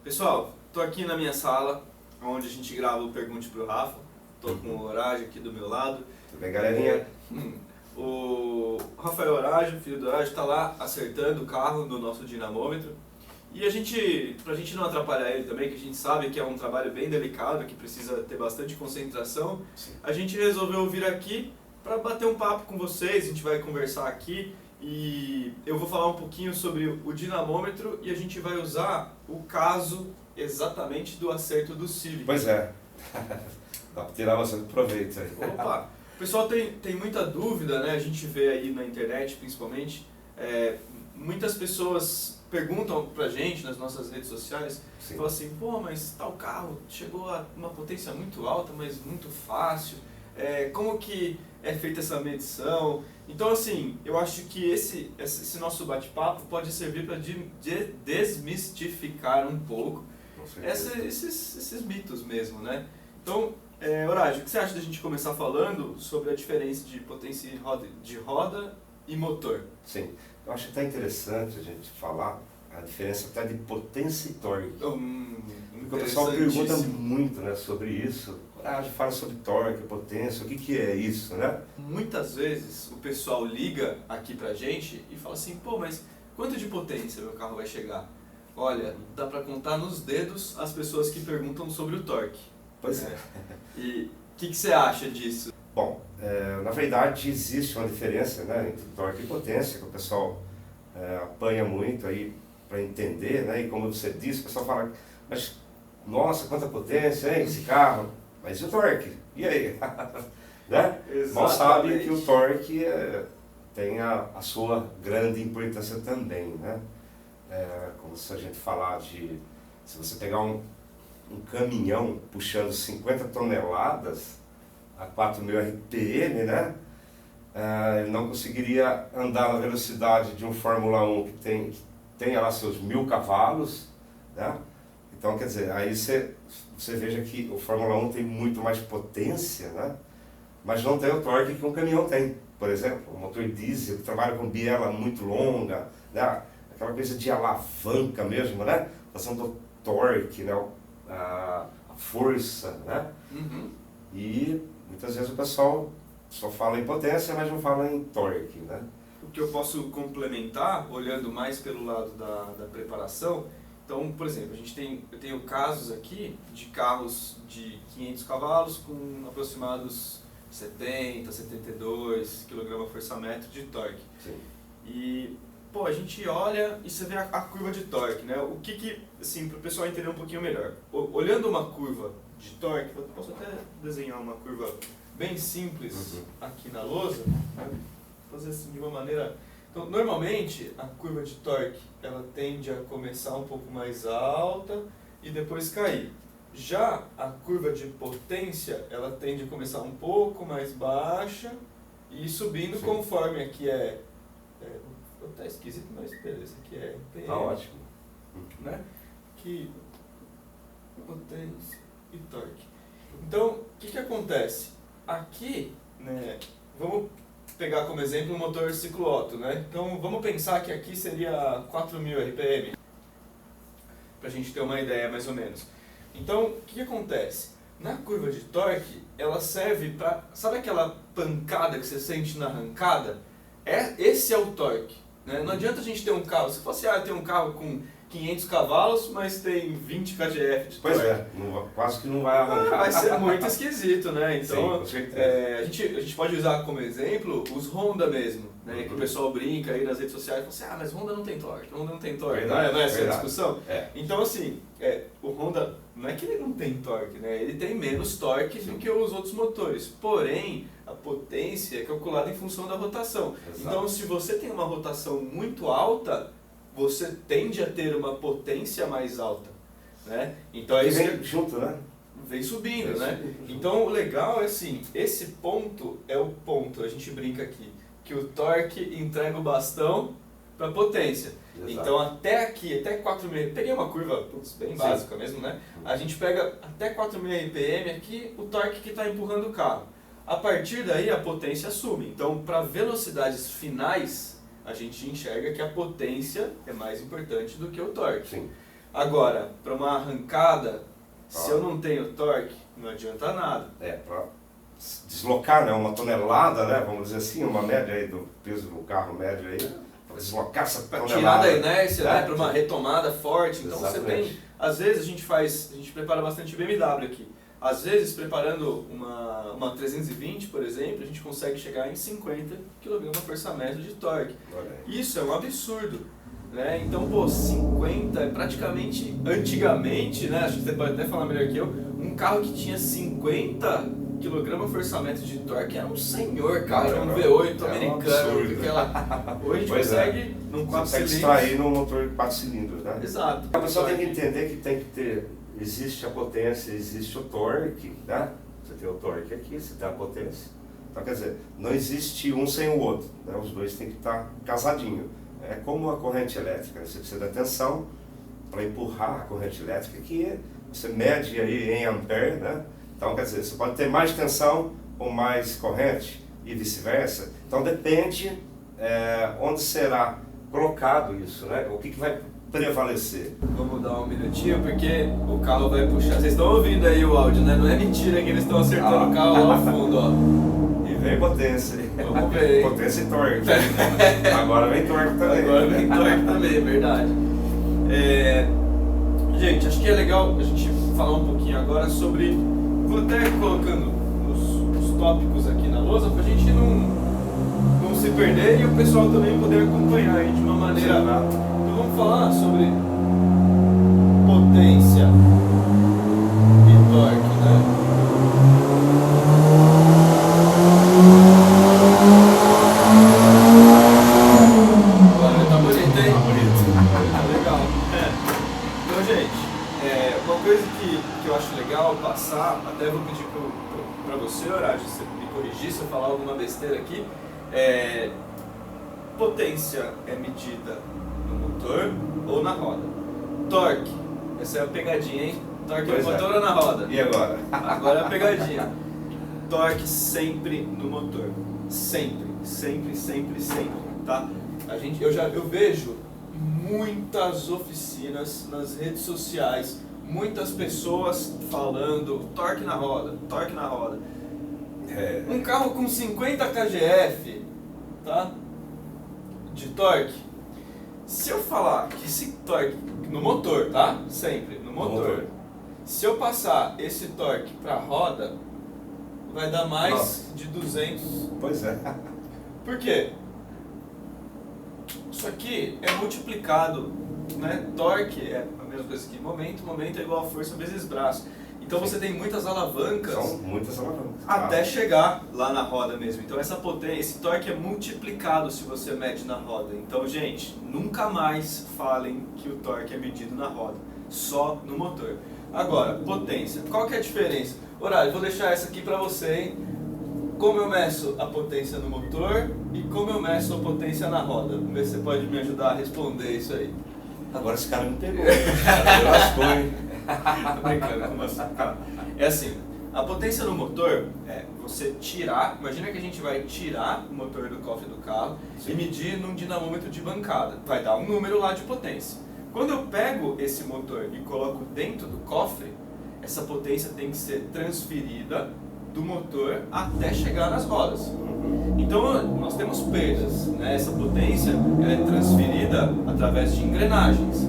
Pessoal, tô aqui na minha sala, onde a gente grava o Pergunte pro Rafa. Tô com o Horágio aqui do meu lado. Tudo bem, galerinha? O Rafael Horágio, filho do Horágio, tá lá acertando o carro no nosso dinamômetro. E pra gente não atrapalhar ele também, que a gente sabe que é um trabalho bem delicado, que precisa ter bastante concentração, Sim. a gente resolveu vir aqui para bater um papo com vocês. A gente vai conversar aqui e eu vou falar um pouquinho sobre o dinamômetro e a gente vai usar o caso exatamente do acerto do Civic. Pois é, dá para tirar bastante proveito aí. Opa! O pessoal tem muita dúvida, né? A gente vê aí na internet, principalmente, muitas pessoas perguntam pra gente nas nossas redes sociais, Sim. falam assim, pô, mas tal carro chegou a uma potência muito alta, mas muito fácil, como que é feita essa medição? Então, assim, eu acho que esse nosso bate-papo pode servir para desmistificar um pouco esses mitos mesmo, né? Então, Horágio, o que você acha da gente começar falando sobre a diferença de potência de roda e motor? Sim, eu acho até interessante a gente falar a diferença até de potência e torque. Porque o pessoal pergunta muito, né, sobre isso. A gente fala sobre torque, potência, o que é isso, né? Muitas vezes o pessoal liga aqui pra gente e fala assim, pô, mas quanto de potência meu carro vai chegar? Olha, dá pra contar nos dedos as pessoas que perguntam sobre o torque. Pois é. E o que você acha disso? Bom, na verdade existe uma diferença, né, entre torque e potência, que o pessoal apanha muito aí para entender, né? E como você disse, o pessoal fala, mas nossa, quanta potência, hein, esse carro, mas e o torque? E aí? Né? Mal sabe que o torque tem a sua grande importância também, né? Como se a gente falar se você pegar um caminhão puxando 50 toneladas a 4.000 RPM, né? Ele não conseguiria andar na velocidade de um Fórmula 1 que tenha lá seus 1.000 cavalos, né? Então, quer dizer, aí você veja que o Fórmula 1 tem muito mais potência, né? Mas não tem o torque que um caminhão tem. Por exemplo, o motor diesel que trabalha com biela muito longa, né? Aquela coisa de alavanca mesmo, né? Questão do torque, né? A força, né? Uhum. E muitas vezes o pessoal só fala em potência, mas não fala em torque, né? O que eu posso complementar, olhando mais pelo lado da preparação, então, por exemplo, eu tenho casos aqui de carros de 500 cavalos com aproximados 70, 72 kgfm de torque. Sim. E, pô, a gente olha e você vê a curva de torque, né? O que assim, para o pessoal entender um pouquinho melhor. Olhando uma curva de torque, eu posso até desenhar uma curva bem simples aqui na lousa, né? Fazer assim de uma maneira... Então, normalmente, a curva de torque, ela tende a começar um pouco mais alta e depois cair. Já a curva de potência, ela tende a começar um pouco mais baixa e ir subindo. Sim. Conforme aqui tá esquisito, mas beleza, aqui é RPM. Tá ótimo. Né? Que potência e torque. Então, o que acontece? Aqui, né, vamos pegar como exemplo o motor ciclo-otto, né? Então vamos pensar que aqui seria 4.000 RPM, para a gente ter uma ideia mais ou menos. Então, o que acontece? Na curva de torque, ela serve para... Sabe aquela pancada que você sente na arrancada? Esse é o torque, né? Não adianta a gente ter um carro... Se fosse, ter um carro com 500 cavalos, mas tem 20 kgf de torque. Pois é, quase que não vai arrancar. Vai ser muito esquisito, né? Então, sim, com certeza. A gente pode usar como exemplo os Honda mesmo, né? Que o pessoal brinca aí nas redes sociais e fala assim, mas Honda não tem torque, Honda não tem torque. Verdade, não é essa a verdade. discussão? É. Então, assim, o Honda, não é que ele não tem torque, né? Ele tem menos torque do que os outros motores. Porém, a potência é calculada em função da rotação. Exato. Então, se você tem uma rotação muito alta, você tende a ter uma potência mais alta, né? Então é isso vem junto, né? Vem subindo, né? Então o legal é assim, esse ponto é o ponto, a gente brinca aqui, que o torque entrega o bastão para potência. Exato. Então até aqui, até 4.000, peguei uma curva bem básica mesmo, né? A gente pega até 4.000 RPM aqui, o torque que está empurrando o carro. A partir daí a potência assume. Então para velocidades finais, a gente enxerga que a potência é mais importante do que o torque. Sim. Agora, para uma arrancada, se eu não tenho torque, não adianta nada. Para deslocar, né, uma tonelada, né, vamos dizer assim, uma média aí do peso do carro médio aí, para deslocar essa tonelada. Tirar da inércia, né, para uma retomada forte. Então Exatamente. você tem, às vezes a gente prepara bastante BMW aqui. Às vezes, preparando uma 320, por exemplo, a gente consegue chegar em 50 kgfm de torque. Isso é um absurdo. Né? Então, 50 é praticamente, antigamente, né? Acho que você pode até falar melhor que eu, um carro que tinha 50 kgfm de torque era um senhor carro, era um V8 americano. Hoje a gente consegue, num 4 cilindros. Extrair num motor de 4 cilindros, né? Exato. A pessoa tem que entender que tem que ter, existe a potência, existe o torque, né? Você tem o torque aqui, você tem a potência. Então, quer dizer, não existe um sem o outro, né? Os dois têm que estar casadinhos. É como a corrente elétrica, você precisa de tensão para empurrar a corrente elétrica, que você mede aí em ampere, né? Então, quer dizer, você pode ter mais tensão ou mais corrente e vice-versa. Então, depende onde será colocado isso, né? O que vai prevalecer. Vamos dar um minutinho, porque o carro vai puxar. Vocês estão ouvindo aí o áudio, né? Não é mentira que eles estão acertando o carro lá ao fundo, ó. E vem potência. Vamos ver. Potência e torque. Agora vem torque também. Agora vem torque também, é verdade. Gente, acho que é legal a gente falar um pouquinho agora sobre... Vou até colocando os tópicos aqui na lousa pra gente não se perder e o pessoal também poder acompanhar aí de uma maneira... Então vamos falar sobre potência e torque, né? Agora tá bonito, hein? Tá bonito. Tá legal. Então, gente, uma coisa que eu acho legal passar, até vou pedir pra você, Horácio, você me corrigir se eu falar alguma besteira aqui. Potência é medida no motor ou na roda. Torque, essa é a pegadinha, hein? Torque no motor ou na roda? E agora? Agora é a pegadinha. Torque sempre no motor. Sempre, sempre, sempre, sempre, tá? Eu vejo muitas oficinas nas redes sociais, muitas pessoas falando torque na roda, torque na roda. Um carro com 50 kgf, tá? De torque. Se eu falar que esse torque no motor, tá? Sempre no motor. Se eu passar esse torque para roda, vai dar mais de 200. Pois é. Por quê? Isso aqui é multiplicado, né? Torque é a mesma coisa que momento é igual a força vezes braço. Então você tem muitas alavancas. São muitas alavancas. Até chegar lá na roda mesmo. Então essa potência, esse torque é multiplicado se você mede na roda. Então, gente, nunca mais falem que o torque é medido na roda, só no motor. Agora, potência. Qual que é a diferença? Horário, vou deixar essa aqui pra você, hein? Como eu meço a potência no motor e como eu meço a potência na roda. Vamos ver se você pode me ajudar a responder isso aí. Agora esse cara me pegou. Me lascou, hein? Tô brincando com você. É assim, a potência no motor é você tirar, imagina que a gente vai tirar o motor do cofre do carro e medir num dinamômetro de bancada. Vai dar um número lá de potência. Quando eu pego esse motor e coloco dentro do cofre, essa potência tem que ser transferida do motor até chegar nas rodas. Então nós temos perdas, né? Essa potência ela é transferida através de engrenagens.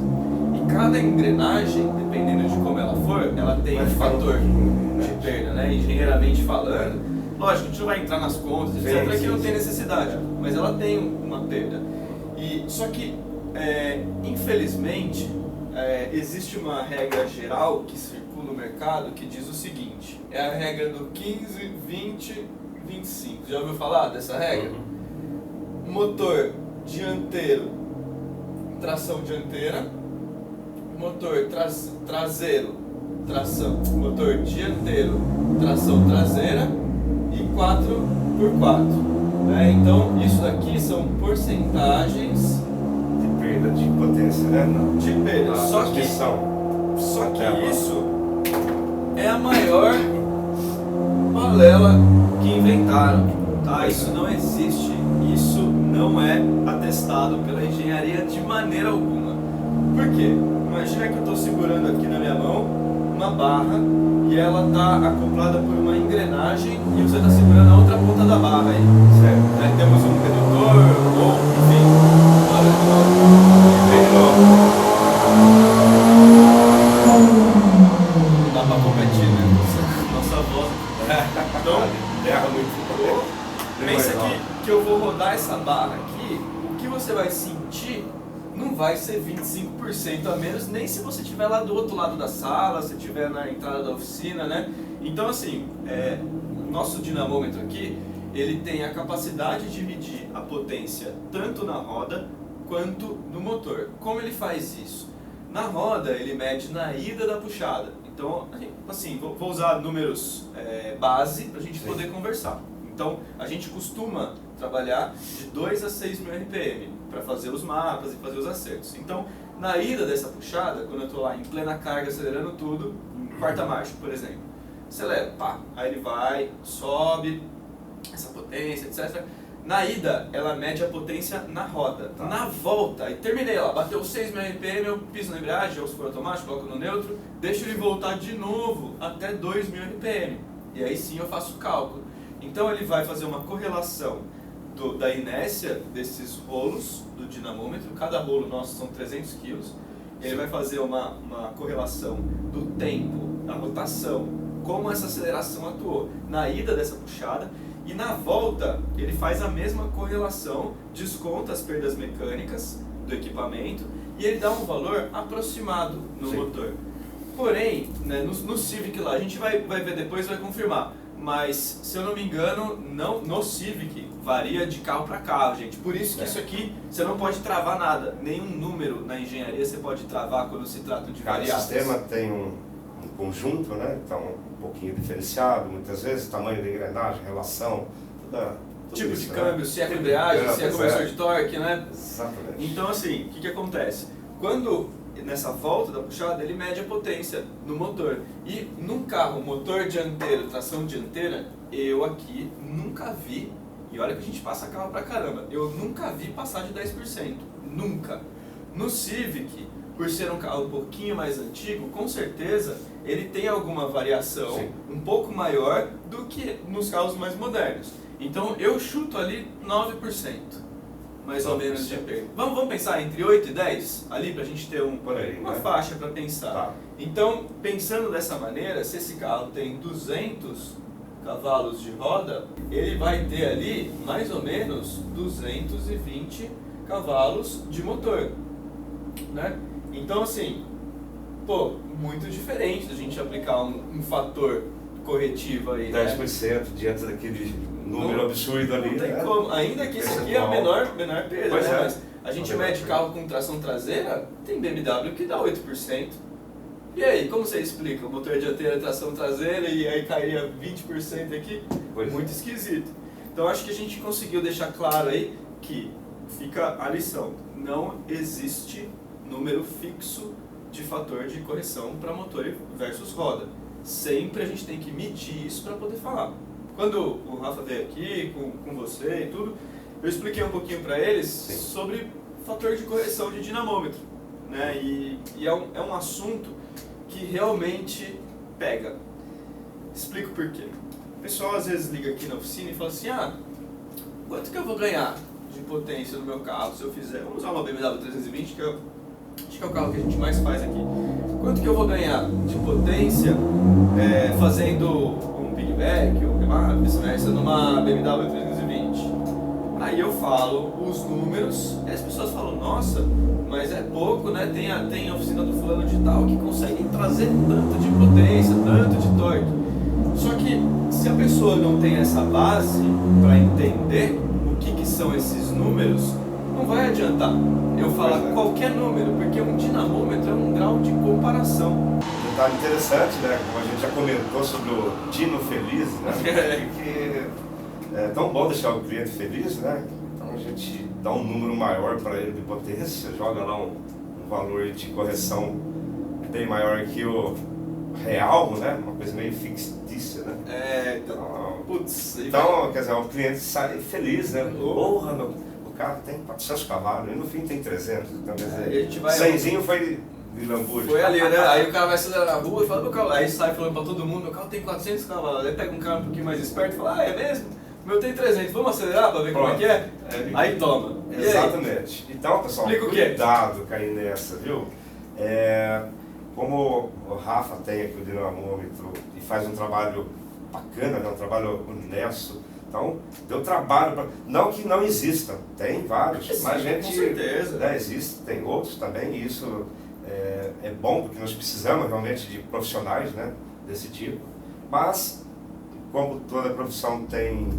E cada engrenagem, dependendo de como ela for, ela tem um fator de perda, né? Engenheiramente falando. Lógico, a gente não vai entrar nas contas, etc. Aqui não tem necessidade, mas ela tem uma perda. Só que, infelizmente, existe uma regra geral que circula no mercado que diz o seguinte: é a regra do 15, 20, 25. Já ouviu falar dessa regra? Motor dianteiro, tração dianteira. Motor traseiro, tração. Motor dianteiro, tração traseira. E 4x4. Então, isso daqui são porcentagens perda de potência, né? De perda. Só que isso é a maior balela que inventaram, tá? Isso não existe, isso não é atestado pela engenharia de maneira alguma. Por quê? Imagina que eu estou segurando aqui na minha mão uma barra e ela está acoplada por uma engrenagem e você está segurando a outra ponta da barra aí. Certo? Aí temos um redutor ou, enfim, não dá para competir, né? Nossa voz. Então, erra muito. Pensa que eu vou rodar essa barra aqui, o que você vai sentir não vai ser 25% a menos, nem se você estiver lá do outro lado da sala, se estiver na entrada da oficina, né? Então assim, o nosso dinamômetro aqui, ele tem a capacidade de medir a potência tanto na roda quanto no motor. Como ele faz isso? Na roda, ele mede na ida da puxada. Então, assim, vou usar números base para a gente poder conversar. Então, a gente costuma trabalhar de 2 a 6 mil RPM para fazer os mapas e fazer os acertos. Então, na ida dessa puxada, quando eu estou lá em plena carga, acelerando tudo, em quarta marcha, por exemplo, acelera, pá, aí ele vai, sobe, essa potência, etc. Na ida, ela mede a potência na roda. Tá. Na volta, aí terminei lá, bateu 6 mil RPM, eu piso na embreagem, ou se for automático, coloco no neutro, deixo ele voltar de novo até 2 mil RPM. E aí sim eu faço o cálculo. Então ele vai fazer uma correlação da inércia desses rolos do dinamômetro, cada rolo nosso são 300 kg, ele vai fazer uma correlação do tempo, da rotação, como essa aceleração atuou na ida dessa puxada, e na volta ele faz a mesma correlação, desconta as perdas mecânicas do equipamento e ele dá um valor aproximado no motor. Porém, né, no Civic lá, a gente vai ver depois e vai confirmar. Mas, se eu não me engano, no Civic varia de carro para carro, gente. Por isso que isso aqui, você não pode travar nada. Nenhum número na engenharia você pode travar quando se trata de variáveis. Cada sistema tem um conjunto, né? Então, um pouquinho diferenciado, muitas vezes, tamanho da engrenagem, relação, tudo tipo isso, de câmbio, né? se é embreagem, se é conversor de torque, né? Exatamente. Então, assim, o que acontece? Quando nessa volta da puxada, ele mede a potência no motor. E num carro, motor dianteiro, tração dianteira, eu aqui nunca vi, e olha que a gente passa carro pra caramba, eu nunca vi passar de 10%. Nunca. No Civic, por ser um carro um pouquinho mais antigo, com certeza ele tem alguma variação um pouco maior do que nos carros mais modernos. Então eu chuto ali 9%. Mais ou menos de perda. Vamos pensar entre 8 e 10 ali pra gente ter uma faixa para pensar. Tá. Então, pensando dessa maneira, se esse carro tem 200 cavalos de roda, ele vai ter ali mais ou menos 220 cavalos de motor, né? Então, assim, pô, muito diferente da gente aplicar um fator corretivo aí, 10% diante daquele número absurdo ali. Não tem como, ainda que isso aqui é a menor perda, pois né? Mas a gente mede carro com tração traseira, tem BMW que dá 8%. E aí, como você explica? O motor dianteiro é tração traseira e aí cairia 20% aqui? Muito esquisito. Então acho que a gente conseguiu deixar claro aí que fica a lição. Não existe número fixo de fator de correção para motor versus roda. Sempre a gente tem que medir isso para poder falar. Quando o Rafa veio aqui com você e tudo, eu expliquei um pouquinho para eles sobre fator de correção de dinamômetro, né? E é um assunto que realmente pega. Explico por quê. O pessoal às vezes liga aqui na oficina e fala assim, quanto que eu vou ganhar de potência no meu carro se eu fizer? Vamos usar uma BMW 320, que acho que é o carro que a gente mais faz aqui. Quanto que eu vou ganhar de potência fazendo um piggyback ou vice-versa numa BMW 320? Aí eu falo os números e as pessoas falam, nossa, mas é pouco, né? Tem a oficina do fulano de tal que consegue trazer tanto de potência, tanto de torque. Só que se a pessoa não tem essa base para entender o que são esses números, não vai adiantar eu falar qualquer número, porque um dinamômetro é um grau de comparação. Um detalhe interessante, né? Como a gente já comentou sobre o Dino Feliz, né? Que é tão bom deixar o cliente feliz, né? Então, Então a gente dá um número maior para ele de potência, joga lá um valor de correção bem maior que o real, né? Uma coisa meio fictícia, né? Então, quer dizer, o cliente sai feliz, né? Porra, o carro tem 400 cavalos e no fim tem 300. Então, quer dizer, 100zinho foi de lambuja. Foi ali, né? Aí o cara vai acelerar na rua e fala, meu carro, aí sai falando pra todo mundo, meu carro tem 400 cavalos. Aí pega um cara um pouquinho mais esperto e fala, é mesmo? O meu tem 300, vamos acelerar pra ver como é que é? Aí toma. Exatamente. Então, pessoal, cuidado cair nessa, viu? Como o Rafa tem aqui o dinamômetro e faz um trabalho bacana, né? Um trabalho honesto. Então, deu trabalho para... Não que não existam, tem vários, mas gente... Com certeza. Existe, tem outros também, e isso é bom, porque nós precisamos realmente de profissionais, né, desse tipo. Mas, como toda profissão tem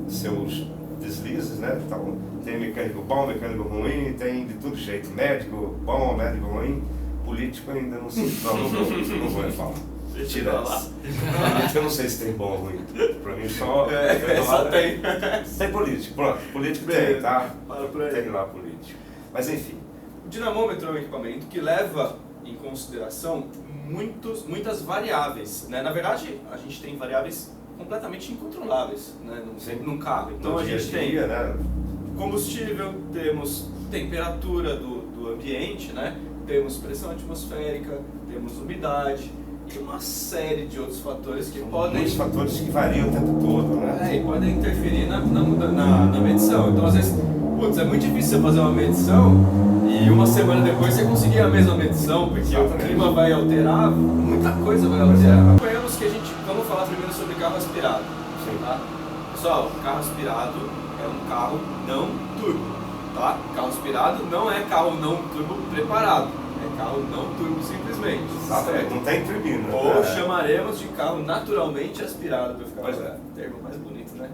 seus deslizes, né? Então, tem mecânico bom, mecânico ruim, tem de todo jeito, médico bom, médico ruim. Político ainda não sei, não vou falar. Tira essa. Político eu não sei se tem bom ou ruim. Pra mim só tem. Tem político, pronto. Político tem, tá? Tem lá político. Mas enfim. O dinamômetro é um equipamento que leva em consideração muitas variáveis, né? Na verdade, a gente tem variáveis completamente incontroláveis, né? Num carro. Então a gente tem combustível, temos temperatura do ambiente, né? Temos pressão atmosférica, temos umidade e uma série de outros fatores que podem... Muitos fatores que variam o tempo todo, né? E podem interferir na medição. Então, às vezes, é muito difícil você fazer uma medição e uma semana depois você conseguir a mesma medição, porque o clima vai alterar, muita coisa vai alterar. Suponhamos que vamos falar primeiro sobre carro aspirado. Tá? Pessoal, carro aspirado é um carro não turbo. Tá? Carro aspirado não é carro não turbo preparado, é carro não turbo simplesmente. Certo? Não tem turbina. Ou chamaremos de carro naturalmente aspirado, para ficar o termo mais bonito, né?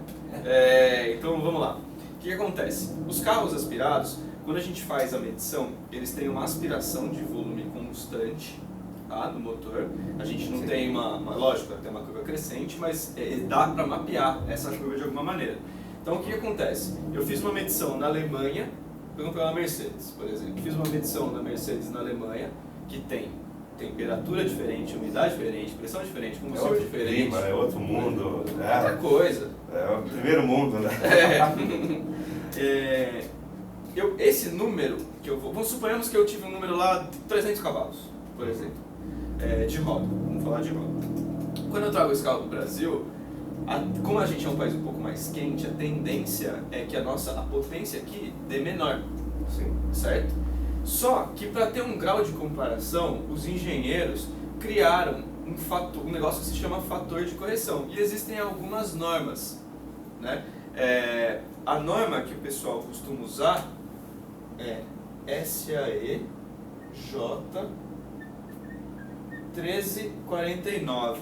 Então vamos lá. O que acontece? Os carros aspirados, quando a gente faz a medição, eles têm uma aspiração de volume constante, tá, no motor. A gente não tem lógico, tem uma curva crescente, mas dá para mapear essa curva de alguma maneira. Então o que acontece? Eu fiz uma medição na Alemanha, vamos pegar uma Mercedes, por exemplo. Fiz uma medição na Mercedes na Alemanha, que tem temperatura diferente, umidade diferente, pressão diferente, combustível diferente. Clima, é outro mundo. Outra coisa. É o primeiro mundo, né? Esse número, vamos suponhamos que eu tive um número lá de 300 cavalos, por exemplo, de roda. Vamos falar de roda. Quando eu trago esse carro do Brasil, como a gente é um país um pouco mais quente, a tendência é que a potência aqui dê menor. Sim. Certo? Só que para ter um grau de comparação, os engenheiros criaram um negócio que se chama fator de correção. E existem algumas normas, né? A norma que o pessoal costuma usar é SAE J 1349,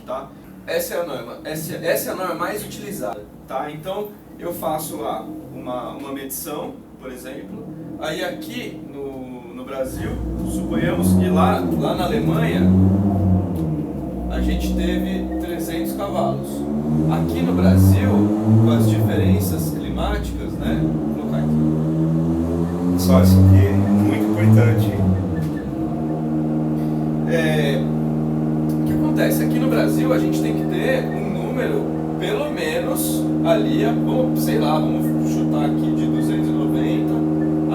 tá? Essa é a norma, essa é a norma mais utilizada, tá? Então eu faço lá uma medição, por exemplo, aí aqui no Brasil, suponhamos que lá na Alemanha a gente teve 300 cavalos. Aqui no Brasil, com as diferenças climáticas, né? Vou colocar aqui. Só isso aqui é muito importante. O que acontece? Aqui no Brasil a gente tem que ter um número, pelo menos, ali, vamos chutar aqui de 290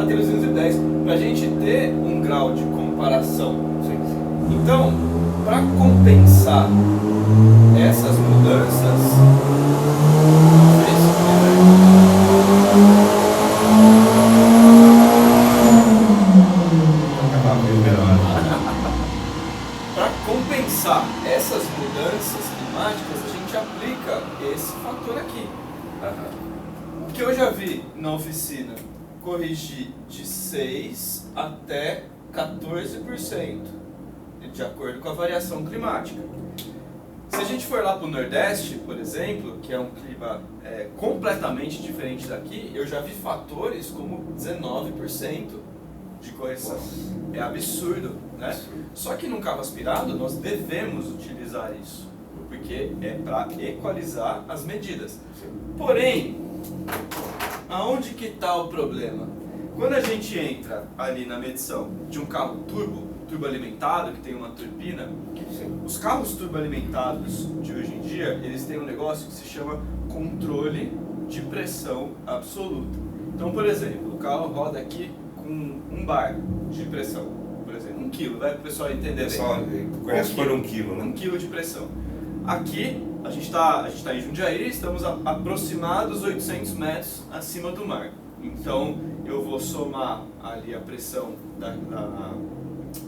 a 310, para a gente ter um grau de comparação. Então, para compensar essas mudanças, para compensar essas mudanças climáticas, a gente aplica esse fator aqui. O que eu já vi na oficina corrigir de 6 até 14%, de acordo com a variação climática. Se a gente for lá para o Nordeste, por exemplo, que é um clima completamente diferente daqui, eu já vi fatores como 19% de correção. É absurdo, né? Só que num carro aspirado nós devemos utilizar isso, porque é para equalizar as medidas. Porém, aonde que está o problema? Quando a gente entra ali na medição de um carro turbo alimentado, que tem uma turbina, os carros turbo alimentados de hoje em dia, eles têm um negócio que se chama controle de pressão absoluta. Então, por exemplo, o carro roda aqui com 1 bar de pressão, por exemplo, 1 quilo, vai para o pessoal entender bem. Só conhece por 1 quilo, né? 1 quilo de pressão. Aqui, a gente tá em Jundiaí, estamos aproximados 800 metros acima do mar. Então, eu vou somar ali a pressão da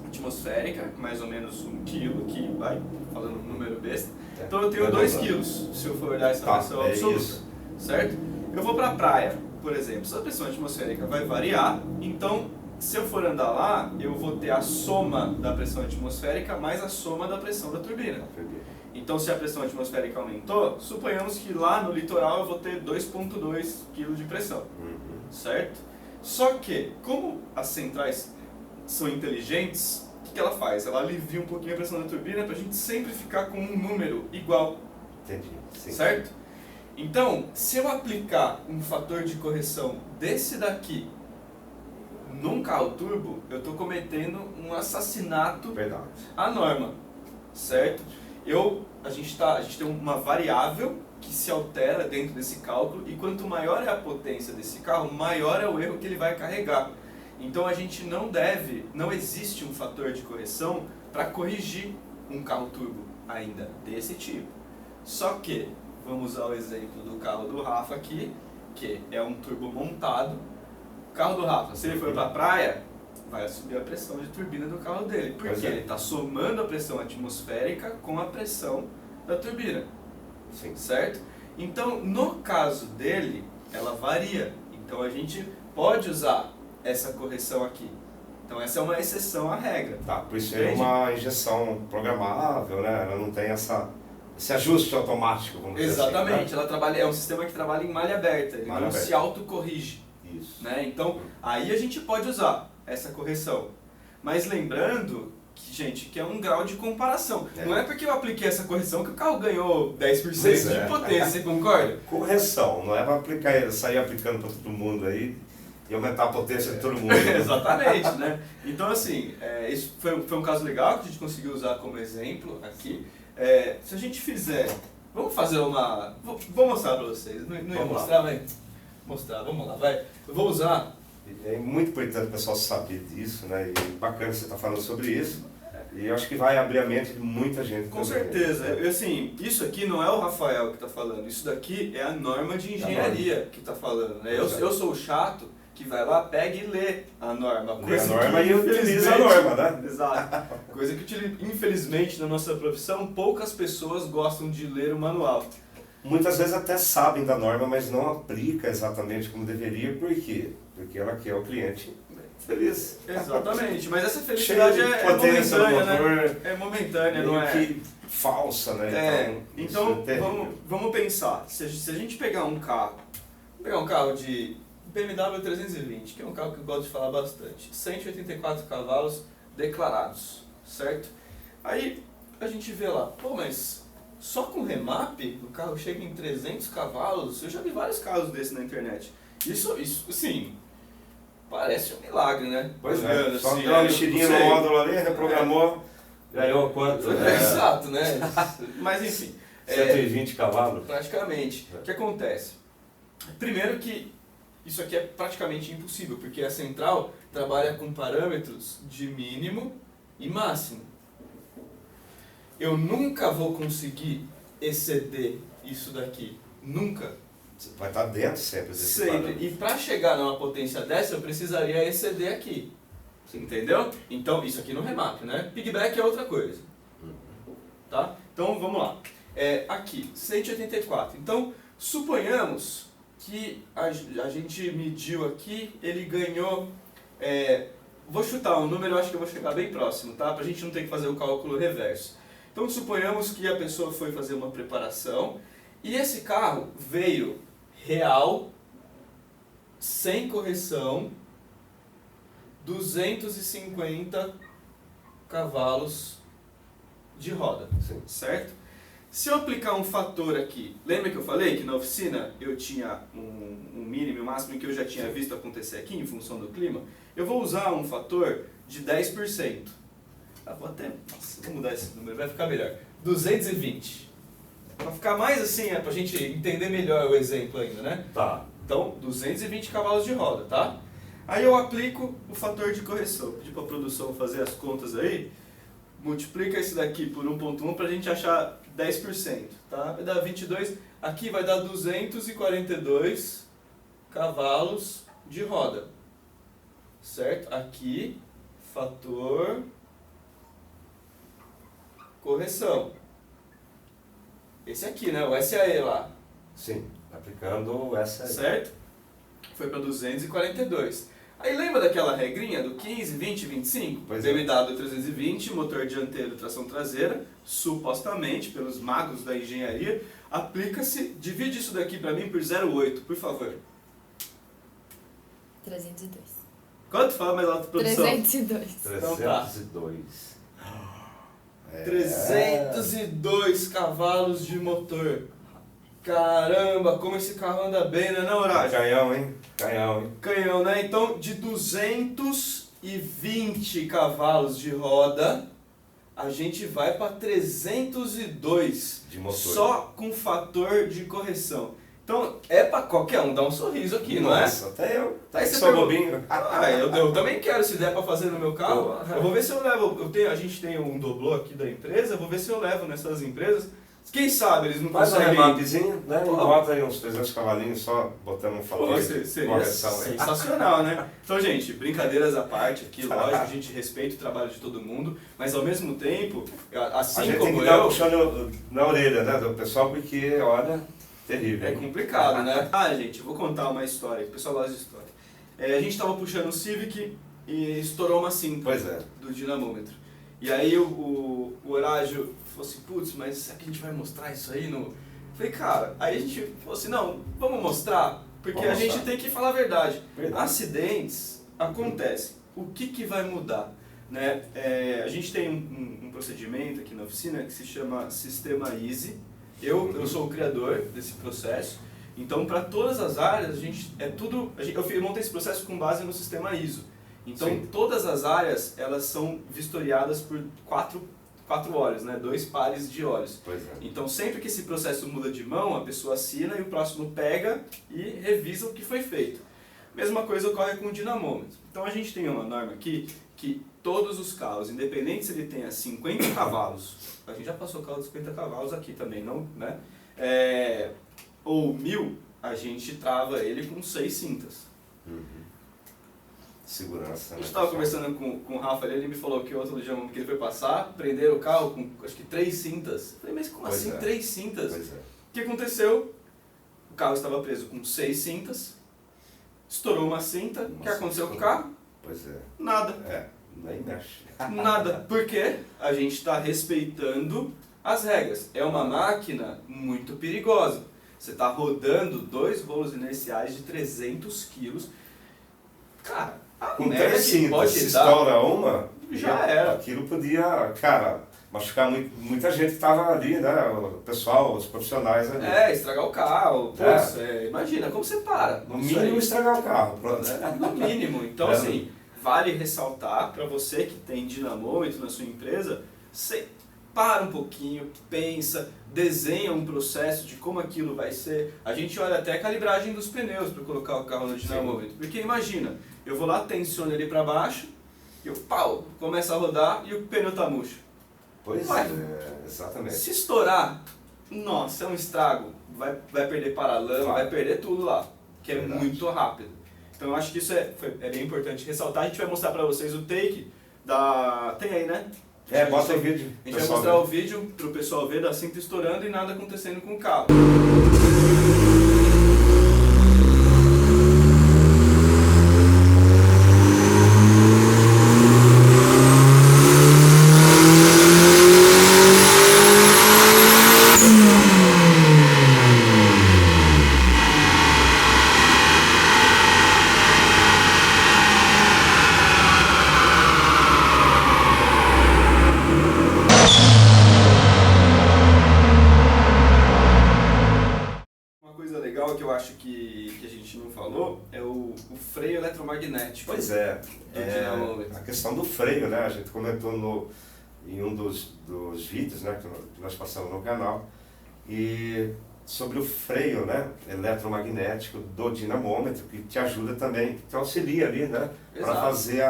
atmosférica, mais ou menos 1 quilo, que vai falando um número besta. Então, eu tenho 2 quilos, se eu for olhar essa pressão absoluta, certo? Eu vou para a praia, por exemplo, essa pressão atmosférica vai variar, então, se eu for andar lá, eu vou ter a soma da pressão atmosférica mais a soma da pressão da turbina. Então, se a pressão atmosférica aumentou, suponhamos que lá no litoral eu vou ter 2,2 kg de pressão, certo? Só que, como as centrais são inteligentes, o que ela faz? Ela alivia um pouquinho a pressão da turbina para a gente sempre ficar com um número igual. Entendi. Sim. Certo? Então, se eu aplicar um fator de correção desse daqui num carro turbo, eu estou cometendo um assassinato à norma, certo? A gente tem uma variável que se altera dentro desse cálculo e quanto maior é a potência desse carro, maior é o erro que ele vai carregar. Então a gente não existe um fator de correção para corrigir um carro turbo ainda desse tipo. Só que, vamos usar o exemplo do carro do Rafa aqui, que é um turbo montado. O carro do Rafa, se ele for para a praia, vai subir a pressão de turbina do carro dele, porque ele está somando a pressão atmosférica com a pressão da turbina, certo? Então, no caso dele, ela varia, então a gente pode usar essa correção aqui. Então essa é uma exceção à regra. Tá, por isso é uma injeção programável, né? Ela não tem esse ajuste automático, vamos dizer assim. Exatamente, ela é um sistema que trabalha em malha aberta, ele não se autocorrige. Isso. Né? Então, aí a gente pode usar essa correção. Mas lembrando que, gente, que é um grau de comparação. Não é porque eu apliquei essa correção que o carro ganhou 10% de potência, você concorda? Correção, não é para sair aplicando para todo mundo aí e aumentar a potência de todo mundo. Né? Exatamente, né? Então, assim, isso foi um caso legal que a gente conseguiu usar como exemplo aqui. Se a gente fizer... Vamos fazer uma... Vou mostrar para vocês. Não ia mostrar, mas... Mostrar, vamos lá, vai. Eu vou usar... É muito importante o pessoal saber disso, né? E bacana você estar falando sobre isso. E eu acho que vai abrir a mente de muita gente. Com certeza. Assim, isso aqui não é o Rafael que está falando. Isso daqui é a norma de engenharia que está falando. Né? Eu sou o chato que vai lá, pega e lê a norma. Lê a norma e utiliza a norma, né? Exato. Coisa que, infelizmente, na nossa profissão, poucas pessoas gostam de ler o manual. Muitas vezes até sabem da norma, mas não aplica exatamente como deveria. Por quê? Porque ela quer o cliente feliz. Exatamente, mas essa felicidade é momentânea, né? É momentânea, não é? Que falsa, né? Então vamos pensar, se a gente pegar um carro de BMW 320, que é um carro que eu gosto de falar bastante, 184 cavalos declarados, certo? Aí a gente vê lá, pô, mas só com remap o carro chega em 300 cavalos, eu já vi vários casos desses na internet. Isso sim, parece um milagre, né? Pois é, só deu uma mexidinha no módulo ali, reprogramou, ganhou quanto? Exato, né? Mas enfim. 120 cavalos? Praticamente. O que acontece? Primeiro que isso aqui é praticamente impossível, porque a central trabalha com parâmetros de mínimo e máximo. Eu nunca vou conseguir exceder isso daqui. Nunca. Vai estar dentro sempre desse parâmetro. E para chegar numa potência dessa, eu precisaria exceder aqui. Entendeu? Então, isso aqui no remap, né? Piggyback é outra coisa. Tá? Então, vamos lá. Aqui, 184. Então, suponhamos que a gente mediu aqui, ele ganhou... vou chutar um número, eu acho que eu vou chegar bem próximo, tá? Pra gente não ter que fazer o cálculo reverso. Então, suponhamos que a pessoa foi fazer uma preparação e esse carro veio real, sem correção, 250 cavalos de roda, certo? Se eu aplicar um fator aqui, lembra que eu falei que na oficina eu tinha um mínimo e um máximo que eu já tinha visto acontecer aqui em função do clima? Eu vou usar um fator de 10%. Vou até, nossa, vou mudar esse número, vai ficar melhor. 220. Para ficar mais assim, pra gente entender melhor o exemplo ainda, né? Tá. Então, 220 cavalos de roda, tá? Aí eu aplico o fator de correção. Pedi para a produção fazer as contas aí. Multiplica esse daqui por 1.1 para a gente achar 10%, tá? Vai dar 22. Aqui vai dar 242 cavalos de roda. Certo? Aqui, fator correção. Esse aqui, né? O SAE lá. Sim, aplicando o SAE. Certo? Foi para 242. Aí lembra daquela regrinha do 15, 20, 25? Pois é. BMW 320, motor dianteiro, tração traseira, supostamente, pelos magos da engenharia, aplica-se, divide isso daqui para mim por 0,8, por favor. 302. Quanto? Fala mais alto, produção. 302. 302. 302 cavalos de motor. Caramba, como esse carro anda bem, né, não, Horácio? Canhão, hein? Canhão, hein? Canhão, né? Então, de 220 cavalos de roda, a gente vai para 302 De motor. só com fator de correção. Então, é para qualquer um dar um sorriso aqui, não é? Nossa, até eu. Aí Aí você sou pergunta- bobinho. Eu também quero, se der para fazer no meu carro. Pô. Eu vou ver se eu levo. A gente tem um doblô aqui da empresa, eu vou ver se eu levo nessas empresas. Quem sabe eles não Faz um conseguem. remapezinho, né? E Pô. bota aí uns 300 cavalinhos só botando um Pô, fator seria de correção aí. sensacional, né? Então, gente, brincadeiras à parte aqui, lógico, a gente respeita o trabalho de todo mundo, mas ao mesmo tempo, A assim gente tem como que dar um eu, puxão na orelha, né, do pessoal, porque, olha, terrível. é complicado, né? Gente, eu vou contar uma história, o pessoal gosta de história. A gente estava puxando o Civic e estourou uma cinta Pois é. do dinamômetro. E aí o Horácio falou assim, putz, mas será que a gente vai mostrar isso aí no... Falei, cara, aí a gente falou assim, não, vamos mostrar, porque Vamos a gente mostrar. tem que falar a verdade. Verdade. Acidentes acontecem. O que vai mudar? Né? A gente tem um procedimento aqui na oficina que se chama Sistema Easy. Eu sou o criador desse processo. Então, para todas as áreas, eu montei esse processo com base no sistema ISO. Então, Sim. todas as áreas, elas são vistoriadas por quatro olhos, né? 2 pares de olhos. Pois é. Então, sempre que esse processo muda de mão, a pessoa assina e o próximo pega e revisa o que foi feito. Mesma coisa ocorre com o dinamômetro. Então, a gente tem uma norma aqui que todos os carros, independente se ele tenha 50 cavalos, a gente já passou carro de 50 cavalos aqui também, não, né? Ou 1000, a gente trava ele com 6 cintas. Segurança. A gente estava conversando com o Rafa ali, ele me falou que outro dia que ele foi passar, prenderam o carro com acho que 3 cintas. Eu falei, mas como Pois assim é. 3 cintas? Pois é. O que aconteceu? O carro estava preso com 6 cintas, estourou uma cinta, o que Nossa, aconteceu com o carro? Pois é. Nada. Nem mexe. Nada. Por quê? A gente está respeitando as regras. É uma máquina muito perigosa. Você está rodando 2 rolos inerciais de 300 quilos. Cara, a Com merda 3 que cintas, pode se dar... estoura uma, Já era. Aquilo podia, cara, machucar muita gente que estava ali, né? O pessoal, os profissionais ali. estragar o carro. Putz, imagina, como você para? No Isso mínimo aí. estragar o carro. Pronto. No mínimo. Então, É. assim, vale ressaltar para você que tem dinamômetro na sua empresa, você para um pouquinho, pensa, desenha um processo de como aquilo vai ser. A gente olha até a calibragem dos pneus para colocar o carro no dinamômetro. Porque imagina, eu vou lá, tensiono ele para baixo, e eu começa a rodar e o pneu tá murcho. Pois Vai. é, exatamente. Se estourar, nossa, é um estrago. Vai perder paralama, vai perder tudo lá, que é Verdade. muito rápido. Então eu acho que isso é bem importante ressaltar. A gente vai mostrar para vocês o take da... Tem aí, né? Bota o vídeo. A gente vai pessoal, mostrar né? o vídeo para o pessoal ver da cinta estourando e nada acontecendo com o carro. falou é o freio eletromagnético. Pois é, do dinamômetro. A questão do freio, né? A gente comentou em um dos vídeos, né, que nós passamos no canal, e sobre o freio, né, eletromagnético do dinamômetro, que te ajuda também, te auxilia ali, né, para fazer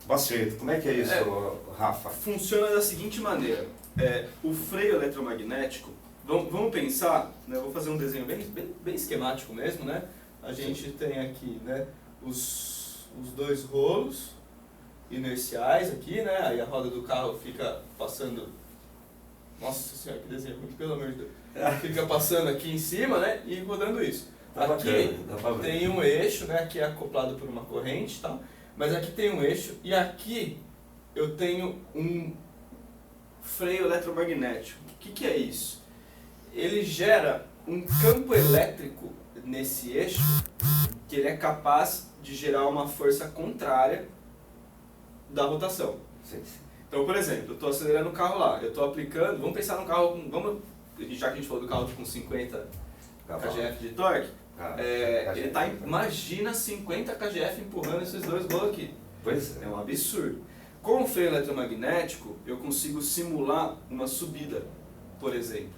o acerto. Como é que é isso, Rafa? Funciona da seguinte maneira. O freio eletromagnético, vamos pensar, né, vou fazer um desenho bem esquemático mesmo, né? A gente tem aqui, né, os dois rolos inerciais aqui, né? Aí a roda do carro fica passando. Nossa senhora, que desenho muito, pelo amor de Deus. Fica passando aqui em cima, né? E rodando isso. Aqui tem um eixo, né? Que é acoplado por uma corrente, tá? Mas aqui tem um eixo e aqui eu tenho um freio eletromagnético. O que é isso? Ele gera um campo elétrico nesse eixo que ele é capaz de gerar uma força contrária da rotação. Sim. Então, por exemplo, eu estou acelerando o carro lá, eu estou aplicando, vamos pensar num carro já que a gente falou do carro com 50 kgf de torque, ele está, imagina 50 kgf empurrando esses dois rolos aqui. Pois é. É um absurdo. Com o freio eletromagnético, eu consigo simular uma subida, por exemplo.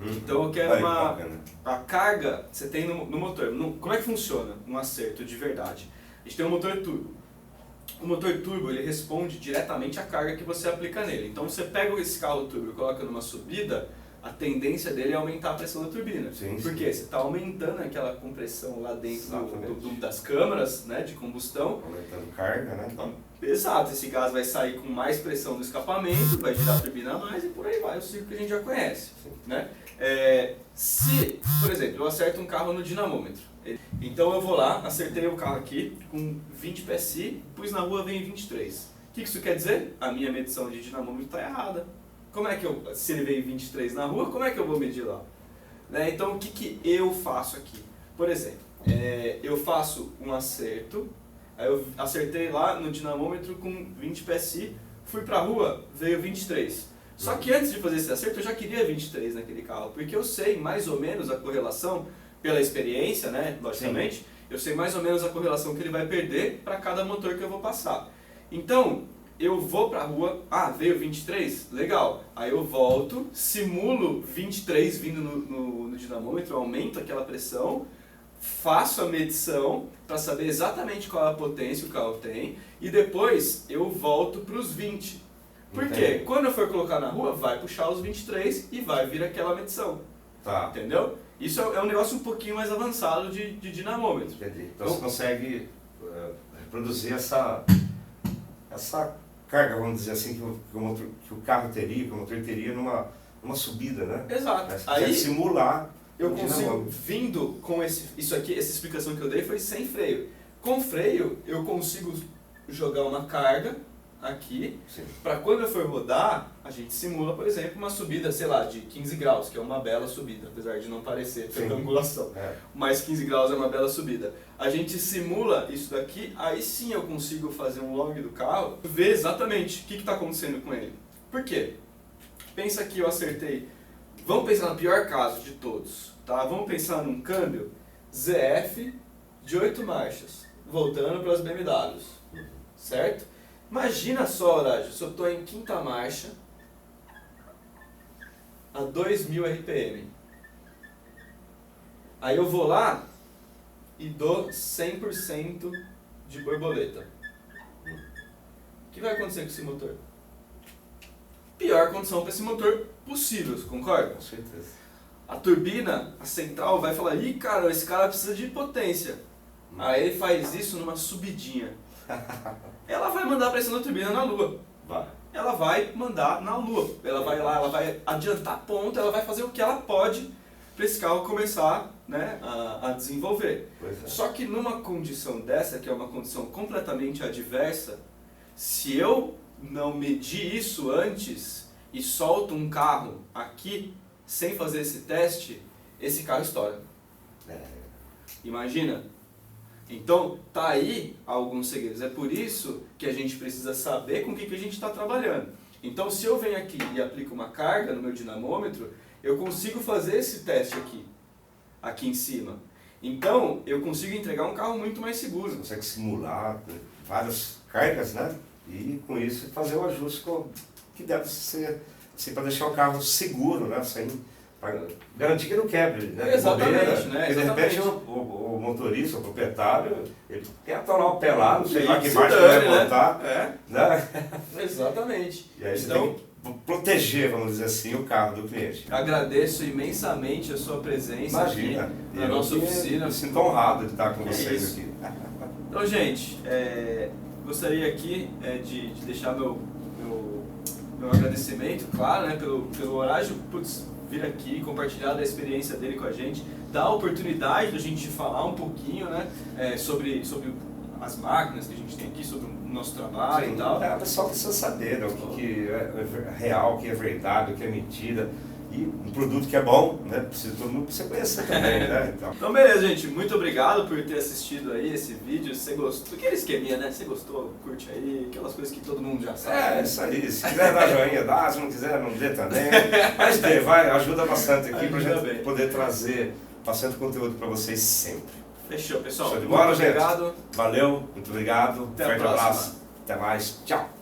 Então eu quero a carga você tem no motor. Como é que funciona um acerto de verdade? A gente tem um motor turbo. O motor turbo ele responde diretamente à carga que você aplica nele. Então você pega esse carro turbo e coloca numa subida, a tendência dele é aumentar a pressão da turbina. Porque você está aumentando aquela compressão lá dentro das câmaras, né, de combustão. Aumentando carga, né? Então, exato, esse gás vai sair com mais pressão no escapamento, vai girar a turbina a mais e por aí vai, o ciclo que a gente já conhece. Né? Se, por exemplo, eu acerto um carro no dinamômetro, então eu vou lá, acertei o carro aqui com 20 PSI, pus na rua, vem 23. O que isso quer dizer? A minha medição de dinamômetro está errada. Como é que se ele veio 23 na rua, como é que eu vou medir lá? Né? Então o que eu faço aqui? Por exemplo, eu faço um acerto, aí eu acertei lá no dinamômetro com 20 PSI, fui para a rua, veio 23. Só que antes de fazer esse acerto eu já queria 23 naquele carro, porque eu sei mais ou menos a correlação, pela experiência, né, logicamente, sim, eu sei mais ou menos a correlação que ele vai perder para cada motor que eu vou passar. Então, eu vou para a rua, veio 23? Legal. Aí eu volto, simulo 23 vindo no dinamômetro, aumento aquela pressão, faço a medição para saber exatamente qual é a potência que o carro tem e depois eu volto para os 20. Por quê? Quando eu for colocar na rua, vai puxar os 23 e vai vir aquela medição. Tá. Entendeu? Isso é um negócio um pouquinho mais avançado de dinamômetro. Entendi. Então você consegue reproduzir essa carga, vamos dizer assim, que o carro teria, que o motor teria numa subida, né? Exato. Aí simular. Eu consigo, vindo com isso aqui, essa explicação que eu dei foi sem freio. Com freio, eu consigo jogar uma carga aqui, para quando eu for rodar, a gente simula, por exemplo, uma subida, sei lá, de 15 graus, que é uma bela subida, apesar de não parecer pela angulação. Mas 15 graus é uma bela subida. A gente simula isso daqui, aí sim eu consigo fazer um log do carro, ver exatamente o que está acontecendo com ele. Por quê? Pensa que eu acertei, vamos pensar no pior caso de todos, tá? Vamos pensar num câmbio ZF de 8 marchas, voltando para as BMWs, certo? Imagina só, Horácio, se eu estou em quinta marcha a 2000 RPM. Aí eu vou lá e dou 100% de borboleta. O que vai acontecer com esse motor? Pior condição para esse motor possível, você concorda? Com certeza. A turbina, a central, vai falar, ih cara, esse cara precisa de potência. Aí ele faz isso numa subidinha. Ela vai mandar a pressão da turbina na lua. Ela vai mandar na lua. Ela vai lá, ela vai adiantar ponto, ela vai fazer o que ela pode para esse carro começar, né, a desenvolver. Só que numa condição dessa, que é uma condição completamente adversa, se eu não medir isso antes e solto um carro aqui sem fazer esse teste, esse carro estoura. Imagina? Então, tá aí alguns segredos. É por isso que a gente precisa saber com o que a gente está trabalhando. Então, se eu venho aqui e aplico uma carga no meu dinamômetro, eu consigo fazer esse teste aqui em cima. Então, eu consigo entregar um carro muito mais seguro. Você consegue simular, né, várias cargas, né? E com isso fazer o ajuste que deve ser, assim, para deixar o carro seguro, né? Para garantir que não quebre, né? Exatamente, Bobeira, né? Porque de repente Exatamente. o motorista, o proprietário, ele quer atolar o pé lá, não sei lá que Se mais que dane, vai botar, né? né? Exatamente. E aí você Então, tem que proteger, vamos dizer assim, o carro do cliente. agradeço imensamente a sua presença Imagina, aqui na nossa oficina. Me sinto honrado de estar com Que vocês isso. aqui. Então, gente, gostaria aqui de deixar meu agradecimento, claro, né, pelo Horácio vir aqui, compartilhar da experiência dele com a gente, dar a oportunidade da gente falar um pouquinho, né, sobre as máquinas que a gente tem aqui, sobre o nosso trabalho. Sim, e tal. o pessoal precisa saber, né, o que é real, o que é verdade, o que é mentira. E um produto que é bom, né? Todo mundo precisa conhecer também, né? Então, beleza, gente. Muito obrigado por ter assistido aí esse vídeo. Se você gostou, aquele esqueminha, né? Se gostou, curte aí, aquelas coisas que todo mundo já sabe. É, isso aí. Se quiser dar joinha, dá. Se não quiser, não dê também. Mas ajuda bastante aqui pra gente poder trazer bastante conteúdo para vocês sempre. Fechou, pessoal. Show de bola, muito gente. obrigado. Valeu, muito obrigado. Até a Forte próxima. abraço. Até mais. Tchau.